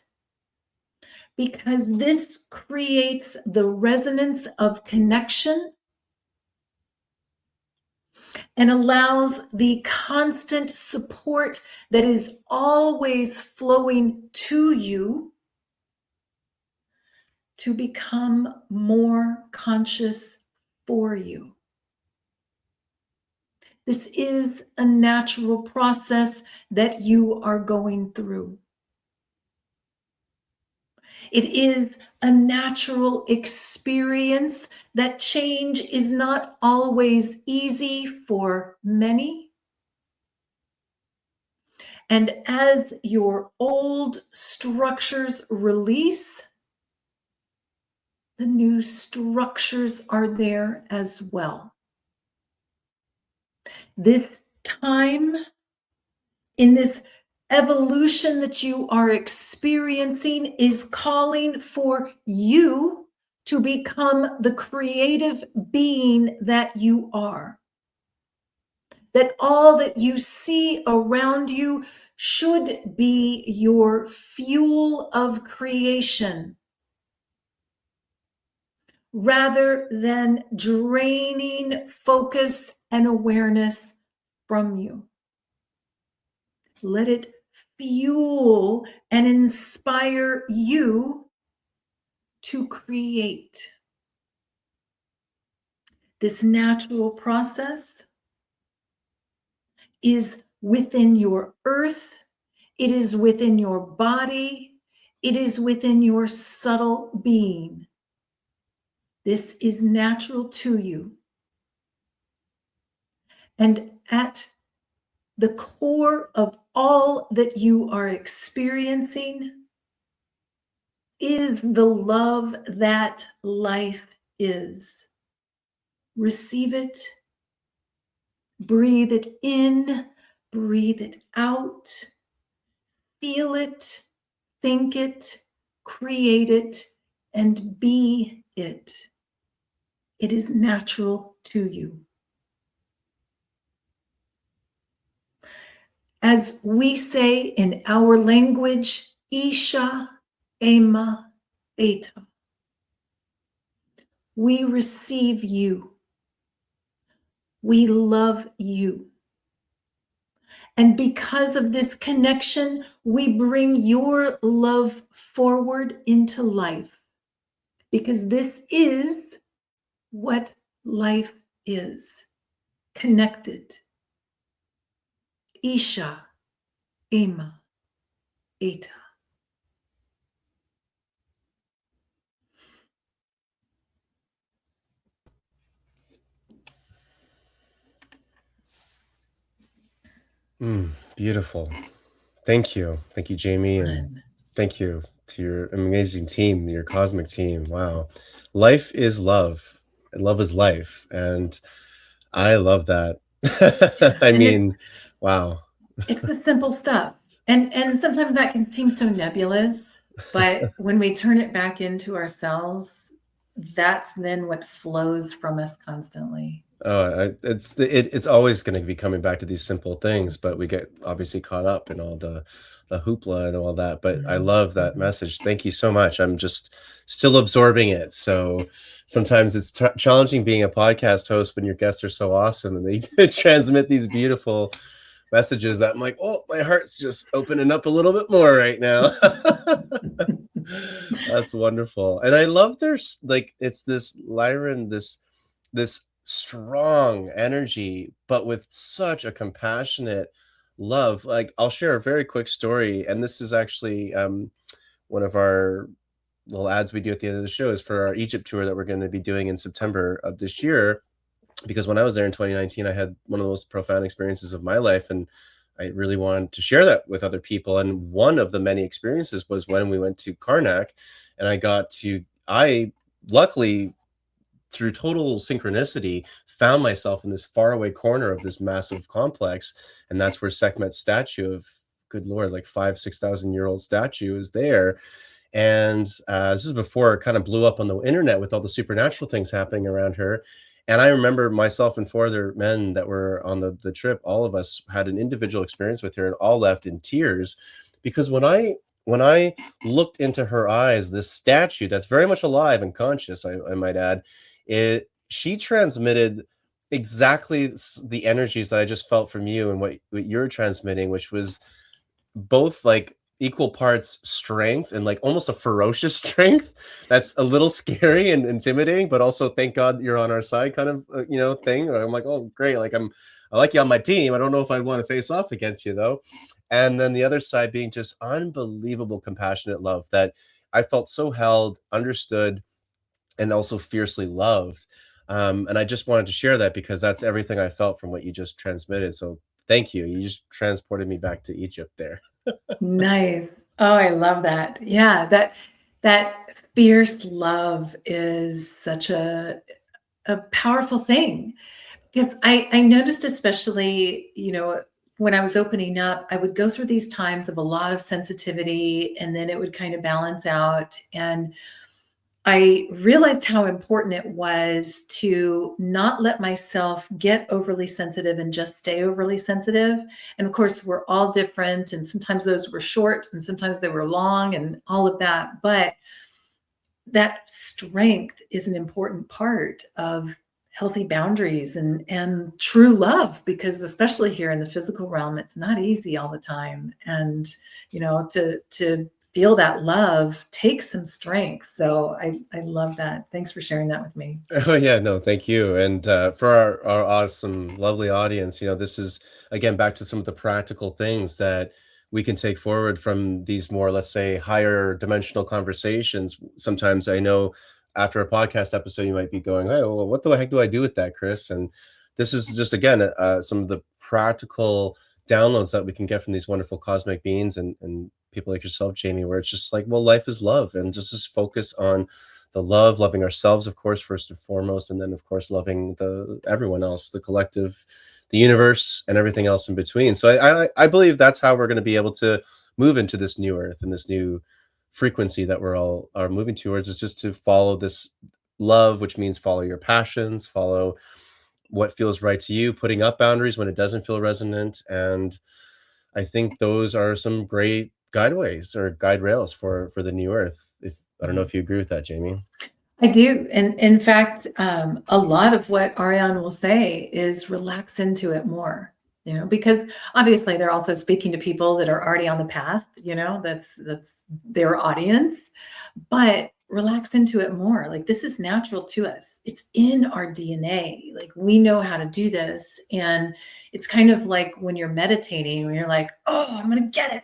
because this creates the resonance of connection and allows the constant support that is always flowing to you to become more conscious for you. This is a natural process that you are going through. It is a natural experience that change is not always easy for many. And as your old structures release, the new structures are there as well. This time, in this evolution that you are experiencing, is calling for you to become the creative being that you are. That all that you see around you should be your fuel of creation, rather than draining focus and awareness from you. Let it fuel and inspire you to create. This natural process is within your earth, it is within your body, it is within your subtle being. This is natural to you. And at the core of all that you are experiencing is the love that life is. Receive it, breathe it in, breathe it out, feel it, think it, create it, and be it. It is natural to you. As we say in our language, Isha, Ema, Eta. We receive you. We love you. And because of this connection, we bring your love forward into life. Because this is what life is. Connected. Isha, Ima, Eta. Beautiful. Thank you. Thank you, Jamie. And Fun. thank you to your amazing team, your cosmic team. Wow. Life is love, and love is life. And I love that. Yeah, I and mean, wow. it's the simple stuff. And sometimes that can seem so nebulous, but when we turn it back into ourselves, that's then what flows from us constantly. It's always going to be coming back to these simple things, but we get obviously caught up in all the hoopla and all that. But I Mhm, love that mhm. message. Thank you so much. I'm just still absorbing it. So sometimes it's challenging being a podcast host when your guests are so awesome and they transmit these beautiful messages that I'm like, oh, my heart's just opening up a little bit more right now. That's wonderful. And I love like it's this Lyron, this strong energy, but with such a compassionate love. Like I'll share a very quick story, and this is actually one of our little ads we do at the end of the show is for our Egypt tour that we're going to be doing in September of this year. Because when I was there in 2019, I had one of the most profound experiences of my life, and I really wanted to share that with other people. And one of the many experiences was when we went to Karnak, and I luckily through total synchronicity, found myself in this faraway corner of this massive complex, and that's where Sekhmet's statue of, good lord, like 6,000 year old statue is there. And this is before it kind of blew up on the internet with all the supernatural things happening around her. And I remember myself and four other men that were on the trip, all of us had an individual experience with her and all left in tears because when I looked into her eyes, this statue that's very much alive and conscious, I might add, she transmitted exactly the energies that I just felt from you and what you're transmitting, which was both like equal parts strength and like almost a ferocious strength that's a little scary and intimidating, but also thank God you're on our side kind of thing. I'm like, oh great, like I like you on my team. I don't know if I'd want to face off against you though. And then the other side being just unbelievable compassionate love that I felt so held, understood, and also fiercely loved. And I just wanted to share that because that's everything I felt from what you just transmitted. So thank you. You just transported me back to Egypt there. Nice. Oh, I love that. Yeah, that fierce love is such a powerful thing. Because I noticed especially, when I was opening up, I would go through these times of a lot of sensitivity and then it would kind of balance out. And I realized how important it was to not let myself get overly sensitive and just stay overly sensitive. And of course, we're all different. And sometimes those were short and sometimes they were long and all of that. But that strength is an important part of healthy boundaries and true love, because especially here in the physical realm, it's not easy all the time. And, to feel that love takes some strength. So I love that. Thanks for sharing that with me. Oh yeah, no, thank you. And for our awesome, lovely audience, this is again back to some of the practical things that we can take forward from these more, let's say, higher dimensional conversations. Sometimes I know after a podcast episode, you might be going, "Hey, well, what the heck do I do with that, Chris?" And this is just again some of the practical downloads that we can get from these wonderful cosmic beings and people like yourself, Jamie, where it's just like, well, life is love, and just focus on the love, loving ourselves, of course, first and foremost, and then, of course, loving the everyone else, the collective, the universe, and everything else in between. So I believe that's how we're going to be able to move into this new earth and this new frequency that we're all are moving towards. Is just to follow this love, which means follow your passions, follow what feels right to you, putting up boundaries when it doesn't feel resonant. And I think those are some great guideways or guide rails for the new earth. If I don't know Mhm. if you agree with that, Jamie. I do. And in fact, a lot of what Ariane will say is relax into it more, because obviously they're also speaking to people that are already on the path, that's their audience. But relax into it more. Like, this is natural to us. It's in our DNA. Like, we know how to do this. And it's kind of like when you're meditating, when you're like, oh, I'm going to get it.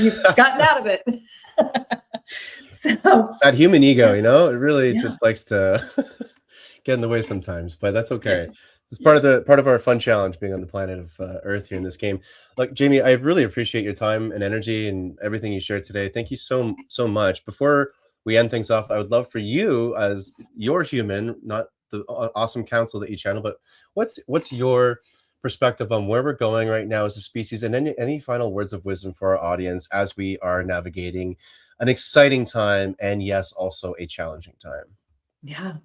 You've gotten out of it. So, That human ego, yeah, it really yeah, just likes to get in the way sometimes, but that's okay. yes, It's part of yes. the part of our fun challenge being on the planet of Earth here in this game. Like Jamie, I really appreciate your time and energy and everything you shared today. Thank you so much. Before we end things off, I would love for you, as your human, not the awesome council that you channel, but what's your perspective on where we're going right now as a species, and any final words of wisdom for our audience as we are navigating an exciting time, and yes, also a challenging time. Yeah.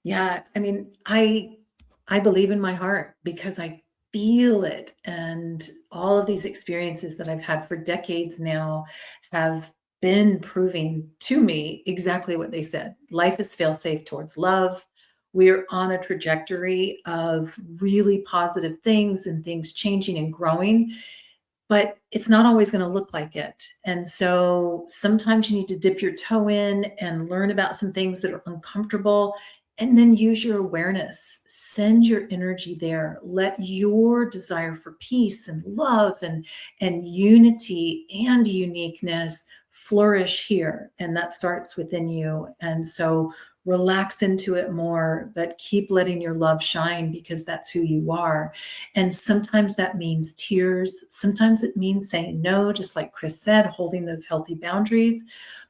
Yeah. I mean, I believe in my heart because I feel it. And all of these experiences that I've had for decades now have been proving to me exactly what they said. Life is fail safe towards love. We're on a trajectory of really positive things and things changing and growing, but it's not always going to look like it. And so sometimes you need to dip your toe in and learn about some things that are uncomfortable, and then use your awareness. Send your energy there. Let your desire for peace and love and unity and uniqueness flourish here. And that starts within you. And so relax into it more, but keep letting your love shine because that's who you are. And sometimes that means tears. Sometimes it means saying no, just like Chris said, holding those healthy boundaries.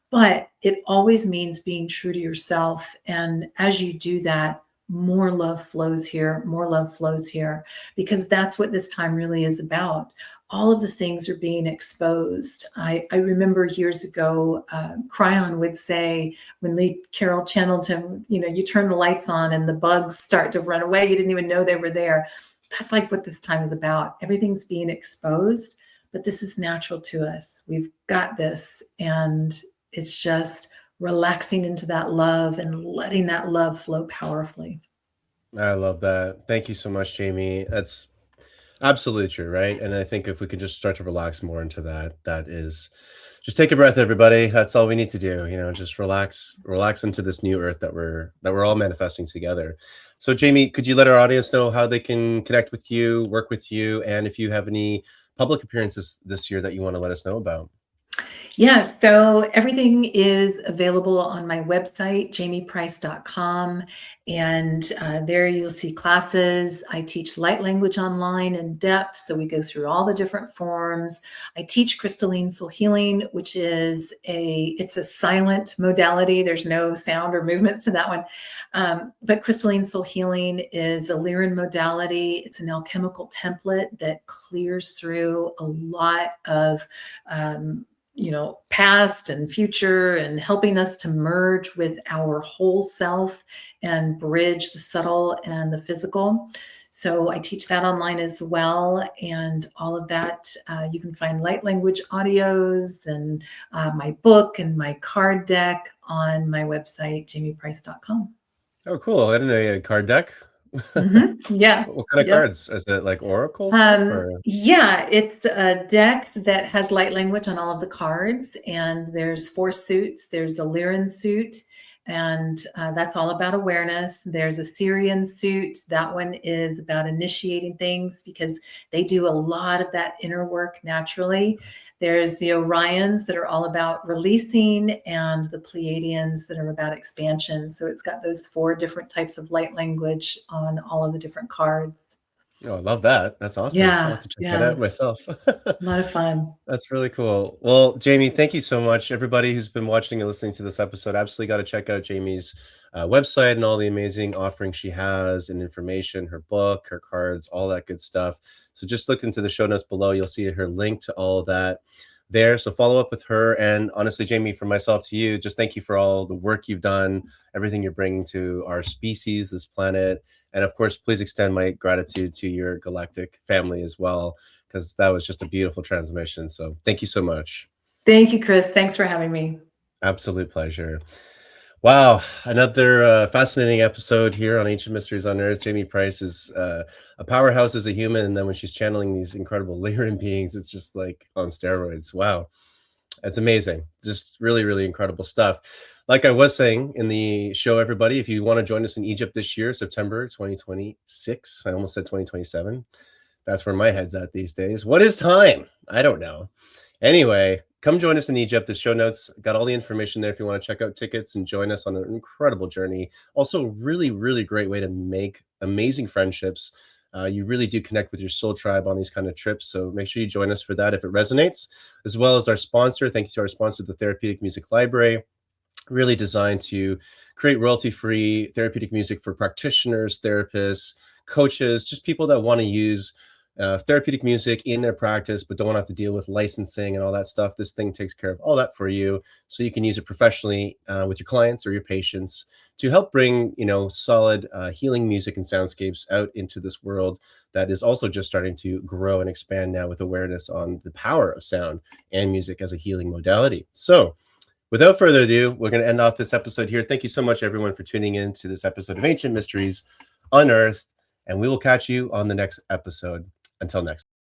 But it always means being true to yourself. And as you do that, more love flows here, more love flows here, because that's what this time really is about. All of the things are being exposed. I remember years ago, Cryon would say, when Lee Carroll channeled him, you turn the lights on and the bugs start to run away. You didn't even know they were there. That's like what this time is about. Everything's being exposed, but this is natural to us. We've got this. And it's just relaxing into that love and letting that love flow powerfully. I love that. Thank you so much, Jamie. That's absolutely true, right? And I think if we can just start to relax more into that, that is just take a breath, everybody. That's all we need to do. Just relax into this new earth that we're all manifesting together. So, Jamie, could you let our audience know how they can connect with you, work with you, and if you have any public appearances this year that you want to let us know about? Yes, so everything is available on my website, jamieprice.com. And there you'll see classes. I teach light language online in depth. So we go through all the different forms. I teach crystalline soul healing, which is it's a silent modality. There's no sound or movements to that one. But crystalline soul healing is a Lyron modality. It's an alchemical template that clears through a lot of past and future, and helping us to merge with our whole self and bridge the subtle and the physical. So I teach that online as well. And all of that, you can find light language audios and my book and my card deck on my website, jamieprice.com. Oh, cool. I didn't know you had a card deck. Yeah. What kind of Yep. cards? Is it like oracle stuff or? Yeah, it's a deck that has light language on all of the cards, and there's 4 suits. There's a Lyran suit, and that's all about awareness. There's a Syrian suit. That one is about initiating things because they do a lot of that inner work naturally. There's the Orions that are all about releasing, and the Pleiadians that are about expansion. So it's got those 4 different types of light language on all of the different cards. Oh, I love that. That's awesome. I'll have Yeah, to check that yeah, out myself. a lot of fun. That's really cool. Well, Jamie, thank you so much. Everybody who's been watching and listening to this episode, absolutely got to check out Jamie's website and all the amazing offerings she has and information, her book, her cards, all that good stuff. So just look into the show notes below. You'll see her link to all of that there. So follow up with her. And honestly, Jamie, from myself to you, just thank you for all the work you've done, everything you're bringing to our species, this planet. And of course, please extend my gratitude to your galactic family as well, because that was just a beautiful transmission. So thank you so much. Thank you, Chris. Thanks for having me. Absolute pleasure. Wow, another fascinating episode here on Ancient Mysteries on Earth. Jamie Price is a powerhouse as a human, and then when she's channeling these incredible Lyran beings, it's just like on steroids. Wow, it's amazing. Just really, really incredible stuff. Like I was saying in the show, everybody, if you want to join us in Egypt this year, September 2026, I almost said 2027. That's where my head's at these days. What is time? I don't know. Anyway, come join us in Egypt. The show notes got all the information there if you want to check out tickets and join us on an incredible journey. Also, really, really great way to make amazing friendships. You really do connect with your soul tribe on these kind of trips. So make sure you join us for that if it resonates, as well as our sponsor. Thank you to our sponsor, the Therapeutic Music Library, really designed to create royalty-free therapeutic music for practitioners, therapists, coaches, just people that want to use therapeutic music in their practice, but don't want to have to deal with licensing and all that stuff. This thing takes care of all that for you, so you can use it professionally with your clients or your patients to help bring, solid healing music and soundscapes out into this world that is also just starting to grow and expand now with awareness on the power of sound and music as a healing modality. So, without further ado, we're going to end off this episode here. Thank you so much, everyone, for tuning in to this episode of Ancient Mysteries Unearthed, and we will catch you on the next episode. Until next.